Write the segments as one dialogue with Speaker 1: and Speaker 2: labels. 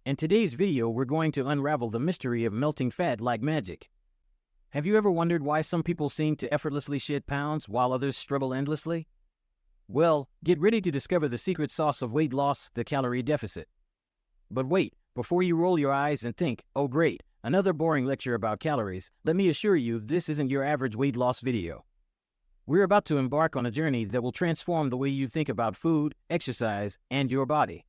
Speaker 1: In today's video, we're going to unravel the mystery of melting fat like magic. Have you ever wondered why some people seem to effortlessly shed pounds while others struggle endlessly? Well, get ready to discover the secret sauce of weight loss, the calorie deficit. But wait, before you roll your eyes and think, oh great, another boring lecture about calories, let me assure you this isn't your average weight loss video. We're about to embark on a journey that will transform the way you think about food, exercise, and your body.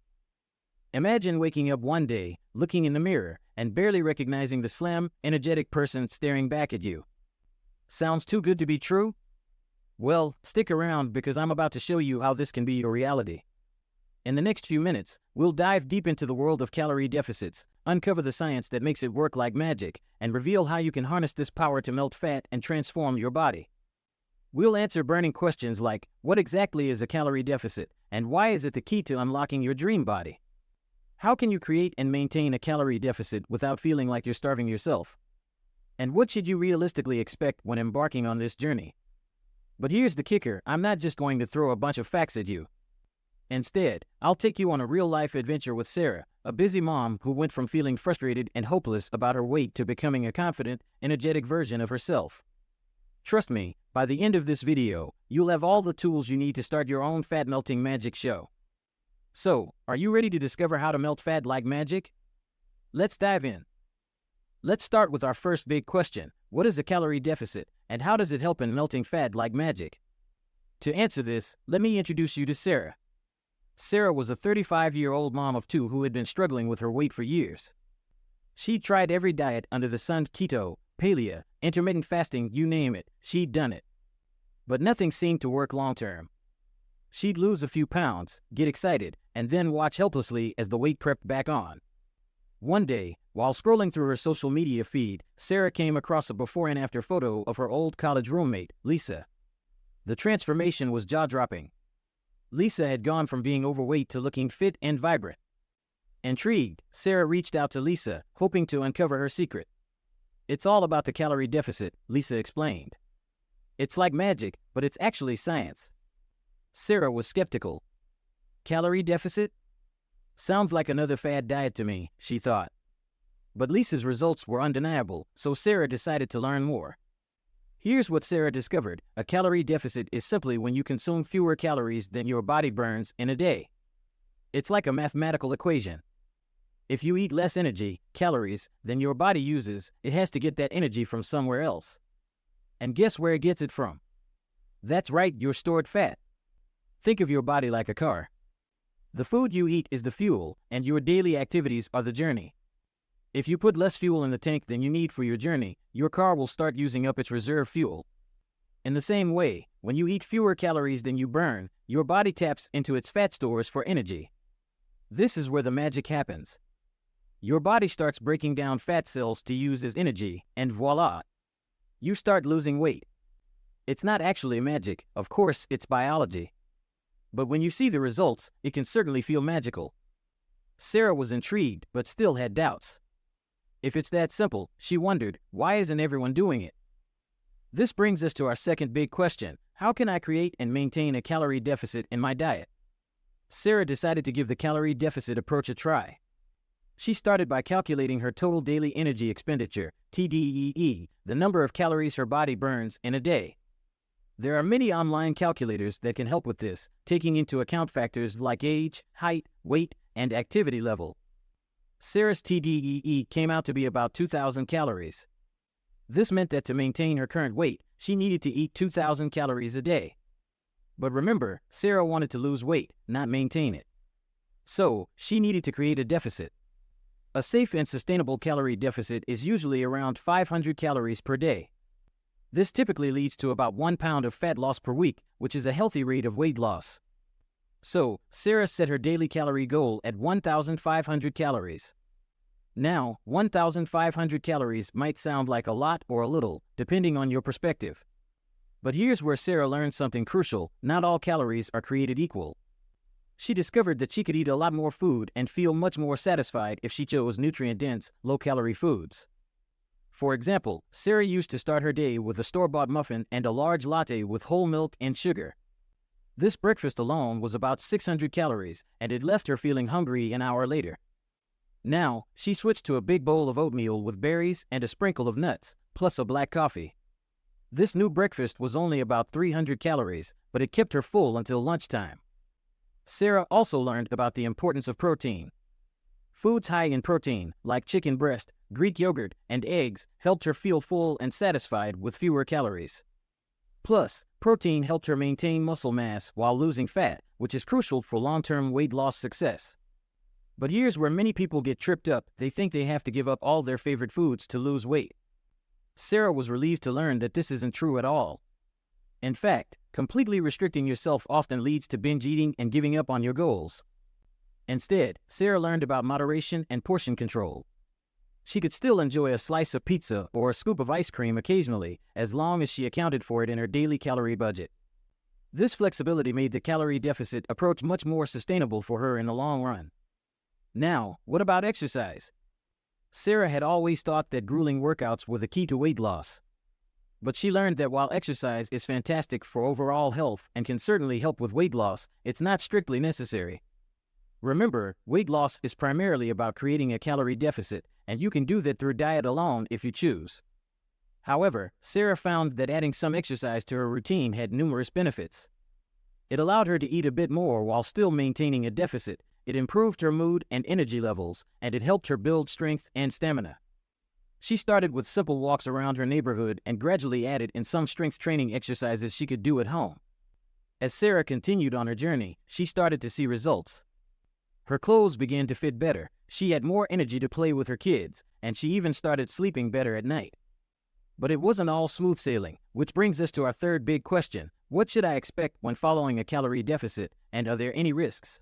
Speaker 1: Imagine waking up one day, looking in the mirror, and barely recognizing the slim, energetic person staring back at you. Sounds too good to be true? Well, stick around because I'm about to show you how this can be your reality. In the next few minutes, we'll dive deep into the world of calorie deficits, uncover the science that makes it work like magic, and reveal how you can harness this power to melt fat and transform your body. We'll answer burning questions like, what exactly is a calorie deficit, and why is it the key to unlocking your dream body? How can you create and maintain a calorie deficit without feeling like you're starving yourself? And what should you realistically expect when embarking on this journey? But here's the kicker, I'm not just going to throw a bunch of facts at you. Instead, I'll take you on a real-life adventure with Sarah, a busy mom who went from feeling frustrated and hopeless about her weight to becoming a confident, energetic version of herself. Trust me, by the end of this video, you'll have all the tools you need to start your own fat-melting magic show. So, are you ready to discover how to melt fat like magic? Let's dive in. Let's start with our first big question. What is a calorie deficit, and how does it help in melting fat like magic? To answer this, let me introduce you to Sarah. Sarah was a 35-year-old mom of two who had been struggling with her weight for years. She tried every diet under the sun: keto, paleo, intermittent fasting, you name it, she'd done it. But nothing seemed to work long-term. She'd lose a few pounds, get excited, and then watch helplessly as the weight crept back on. One day, while scrolling through her social media feed, Sarah came across a before and after photo of her old college roommate, Lisa. The transformation was jaw-dropping. Lisa had gone from being overweight to looking fit and vibrant. Intrigued, Sarah reached out to Lisa, hoping to uncover her secret. It's all about the calorie deficit, Lisa explained. It's like magic, but it's actually science. Sarah was skeptical. Calorie deficit? Sounds like another fad diet to me, she thought. But Lisa's results were undeniable, so Sarah decided to learn more. Here's what Sarah discovered. A calorie deficit is simply when you consume fewer calories than your body burns in a day. It's like a mathematical equation. If you eat less energy, calories, than your body uses, it has to get that energy from somewhere else. And guess where it gets it from? That's right, your stored fat. Think of your body like a car. The food you eat is the fuel, and your daily activities are the journey. If you put less fuel in the tank than you need for your journey, your car will start using up its reserve fuel. In the same way, when you eat fewer calories than you burn, your body taps into its fat stores for energy. This is where the magic happens. Your body starts breaking down fat cells to use as energy, and voila! You start losing weight. It's not actually magic, of course, it's biology. But when you see the results, it can certainly feel magical. Sarah was intrigued, but still had doubts. If it's that simple, she wondered, why isn't everyone doing it? This brings us to our second big question. How can I create and maintain a calorie deficit in my diet? Sarah decided to give the calorie deficit approach a try. She started by calculating her total daily energy expenditure, TDEE, the number of calories her body burns in a day. There are many online calculators that can help with this, taking into account factors like age, height, weight, and activity level. Sarah's TDEE came out to be about 2,000 calories. This meant that to maintain her current weight, she needed to eat 2,000 calories a day. But remember, Sarah wanted to lose weight, not maintain it. So, she needed to create a deficit. A safe and sustainable calorie deficit is usually around 500 calories per day. This typically leads to about 1 pound of fat loss per week, which is a healthy rate of weight loss. So, Sarah set her daily calorie goal at 1,500 calories. Now, 1,500 calories might sound like a lot or a little, depending on your perspective. But here's where Sarah learned something crucial: not all calories are created equal. She discovered that she could eat a lot more food and feel much more satisfied if she chose nutrient-dense, low-calorie foods. For example, Sarah used to start her day with a store-bought muffin and a large latte with whole milk and sugar. This breakfast alone was about 600 calories, and it left her feeling hungry an hour later. Now, she switched to a big bowl of oatmeal with berries and a sprinkle of nuts, plus a black coffee. This new breakfast was only about 300 calories, but it kept her full until lunchtime. Sarah also learned about the importance of protein. Foods high in protein, like chicken breast, Greek yogurt, and eggs, helped her feel full and satisfied with fewer calories. Plus, protein helped her maintain muscle mass while losing fat, which is crucial for long-term weight loss success. But here's where many people get tripped up. They think they have to give up all their favorite foods to lose weight. Sarah was relieved to learn that this isn't true at all. In fact, completely restricting yourself often leads to binge eating and giving up on your goals. Instead, Sarah learned about moderation and portion control. She could still enjoy a slice of pizza or a scoop of ice cream occasionally, as long as she accounted for it in her daily calorie budget. This flexibility made the calorie deficit approach much more sustainable for her in the long run. Now, what about exercise? Sarah had always thought that grueling workouts were the key to weight loss. But she learned that while exercise is fantastic for overall health and can certainly help with weight loss, it's not strictly necessary. Remember, weight loss is primarily about creating a calorie deficit, and you can do that through diet alone if you choose. However, Sarah found that adding some exercise to her routine had numerous benefits. It allowed her to eat a bit more while still maintaining a deficit. It improved her mood and energy levels, and it helped her build strength and stamina. She started with simple walks around her neighborhood and gradually added in some strength training exercises she could do at home. As Sarah continued on her journey, she started to see results. Her clothes began to fit better, she had more energy to play with her kids, and she even started sleeping better at night. But it wasn't all smooth sailing, which brings us to our third big question: what should I expect when following a calorie deficit, and are there any risks?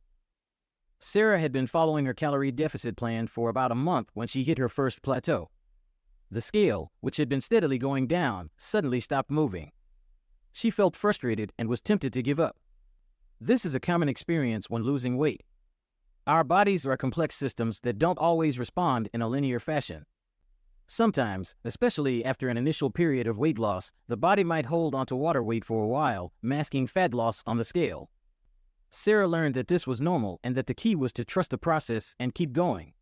Speaker 1: Sarah had been following her calorie deficit plan for about a month when she hit her first plateau. The scale, which had been steadily going down, suddenly stopped moving. She felt frustrated and was tempted to give up. This is a common experience when losing weight. Our bodies are complex systems that don't always respond in a linear fashion. Sometimes, especially after an initial period of weight loss, the body might hold onto water weight for a while, masking fat loss on the scale. Sarah learned that this was normal and that the key was to trust the process and keep going.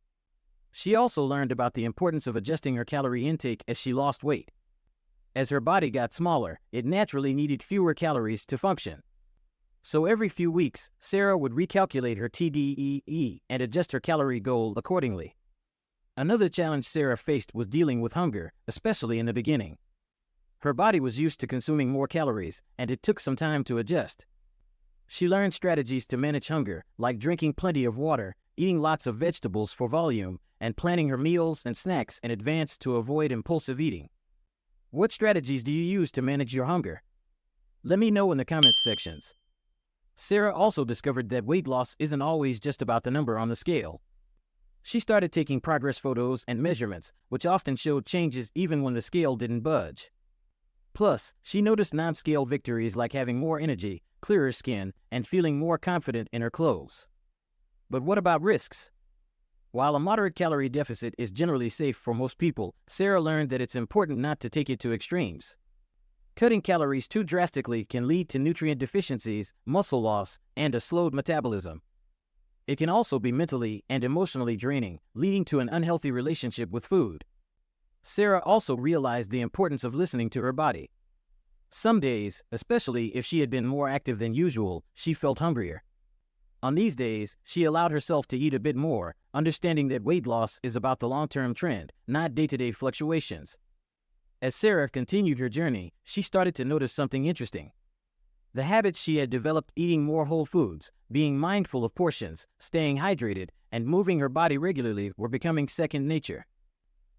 Speaker 1: She also learned about the importance of adjusting her calorie intake as she lost weight. As her body got smaller, it naturally needed fewer calories to function. So every few weeks, Sarah would recalculate her TDEE and adjust her calorie goal accordingly. Another challenge Sarah faced was dealing with hunger, especially in the beginning. Her body was used to consuming more calories, and it took some time to adjust. She learned strategies to manage hunger, like drinking plenty of water, eating lots of vegetables for volume, and planning her meals and snacks in advance to avoid impulsive eating. What strategies do you use to manage your hunger? Let me know in the comments sections. Sarah also discovered that weight loss isn't always just about the number on the scale. She started taking progress photos and measurements, which often showed changes even when the scale didn't budge. Plus, she noticed non-scale victories like having more energy, clearer skin, and feeling more confident in her clothes. But what about risks? While a moderate calorie deficit is generally safe for most people, Sarah learned that it's important not to take it to extremes. Cutting calories too drastically can lead to nutrient deficiencies, muscle loss, and a slowed metabolism. It can also be mentally and emotionally draining, leading to an unhealthy relationship with food. Sarah also realized the importance of listening to her body. Some days, especially if she had been more active than usual, she felt hungrier. On these days, she allowed herself to eat a bit more, understanding that weight loss is about the long-term trend, not day-to-day fluctuations. As Sarah continued her journey, she started to notice something interesting. The habits she had developed, eating more whole foods, being mindful of portions, staying hydrated, and moving her body regularly, were becoming second nature.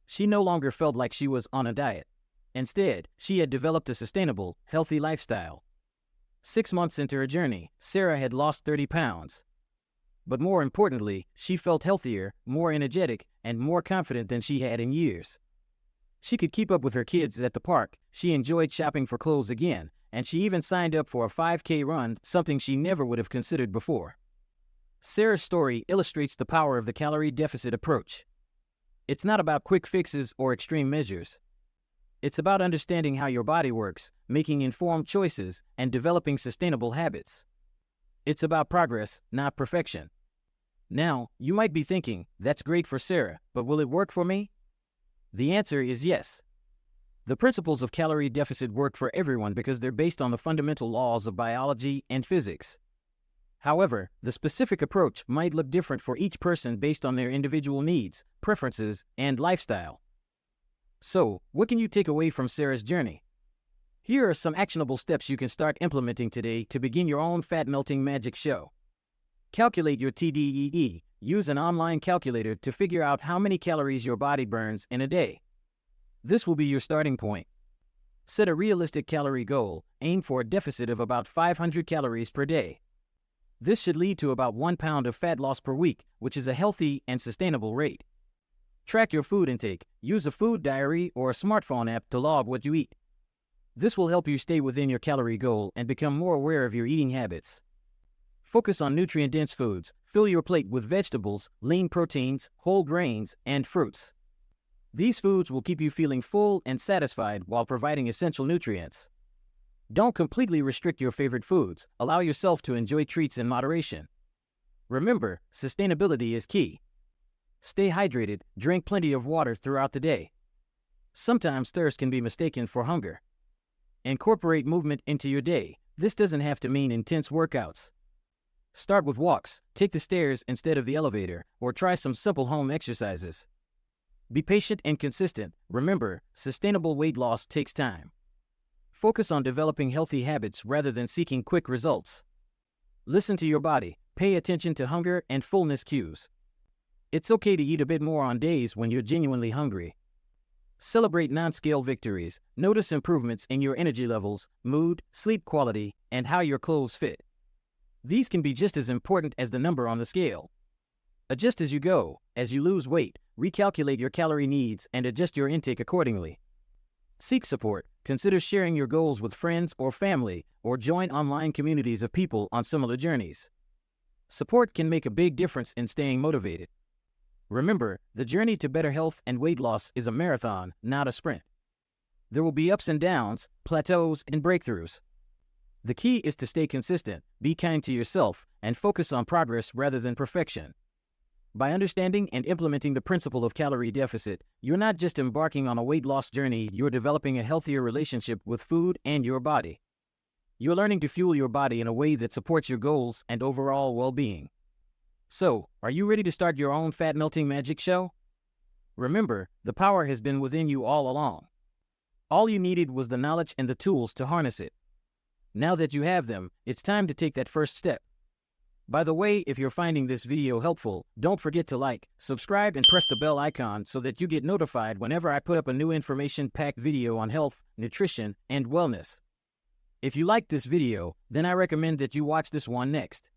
Speaker 1: She no longer felt like she was on a diet. Instead, she had developed a sustainable, healthy lifestyle. 6 months into her journey, Sarah had lost 30 pounds. But more importantly, she felt healthier, more energetic, and more confident than she had in years. She could keep up with her kids at the park, she enjoyed shopping for clothes again, and she even signed up for a 5K run, something she never would have considered before. Sarah's story illustrates the power of the calorie deficit approach. It's not about quick fixes or extreme measures. It's about understanding how your body works, making informed choices, and developing sustainable habits. It's about progress, not perfection. Now, you might be thinking, that's great for Sarah, but will it work for me? The answer is yes. The principles of calorie deficit work for everyone because they're based on the fundamental laws of biology and physics. However, the specific approach might look different for each person based on their individual needs, preferences, and lifestyle. So, what can you take away from Sarah's journey? Here are some actionable steps you can start implementing today to begin your own fat-melting magic show. Calculate your TDEE. Use an online calculator to figure out how many calories your body burns in a day. This will be your starting point. Set a realistic calorie goal. Aim for a deficit of about 500 calories per day. This should lead to about 1 pound of fat loss per week, which is a healthy and sustainable rate. Track your food intake. Use a food diary or a smartphone app to log what you eat. This will help you stay within your calorie goal and become more aware of your eating habits. Focus on nutrient-dense foods. Fill your plate with vegetables, lean proteins, whole grains, and fruits. These foods will keep you feeling full and satisfied while providing essential nutrients. Don't completely restrict your favorite foods. Allow yourself to enjoy treats in moderation. Remember, sustainability is key. Stay hydrated, drink plenty of water throughout the day. Sometimes thirst can be mistaken for hunger. Incorporate movement into your day. This doesn't have to mean intense workouts. Start with walks, take the stairs instead of the elevator, or try some simple home exercises. Be patient and consistent. Remember, sustainable weight loss takes time. Focus on developing healthy habits rather than seeking quick results. Listen to your body. Pay attention to hunger and fullness cues. It's okay to eat a bit more on days when you're genuinely hungry. Celebrate non-scale victories. Notice improvements in your energy levels, mood, sleep quality, and how your clothes fit. These can be just as important as the number on the scale. Adjust as you go. As you lose weight, recalculate your calorie needs and adjust your intake accordingly. Seek support. Consider sharing your goals with friends or family, or join online communities of people on similar journeys. Support can make a big difference in staying motivated. Remember, the journey to better health and weight loss is a marathon, not a sprint. There will be ups and downs, plateaus, and breakthroughs. The key is to stay consistent, be kind to yourself, and focus on progress rather than perfection. By understanding and implementing the principle of calorie deficit, you're not just embarking on a weight loss journey, you're developing a healthier relationship with food and your body. You're learning to fuel your body in a way that supports your goals and overall well-being. So, are you ready to start your own fat-melting magic show? Remember, the power has been within you all along. All you needed was the knowledge and the tools to harness it. Now that you have them, it's time to take that first step. By the way, if you're finding this video helpful, don't forget to like, subscribe, and press the bell icon so that you get notified whenever I put up a new information-packed video on health, nutrition, and wellness. If you like this video, then I recommend that you watch this one next.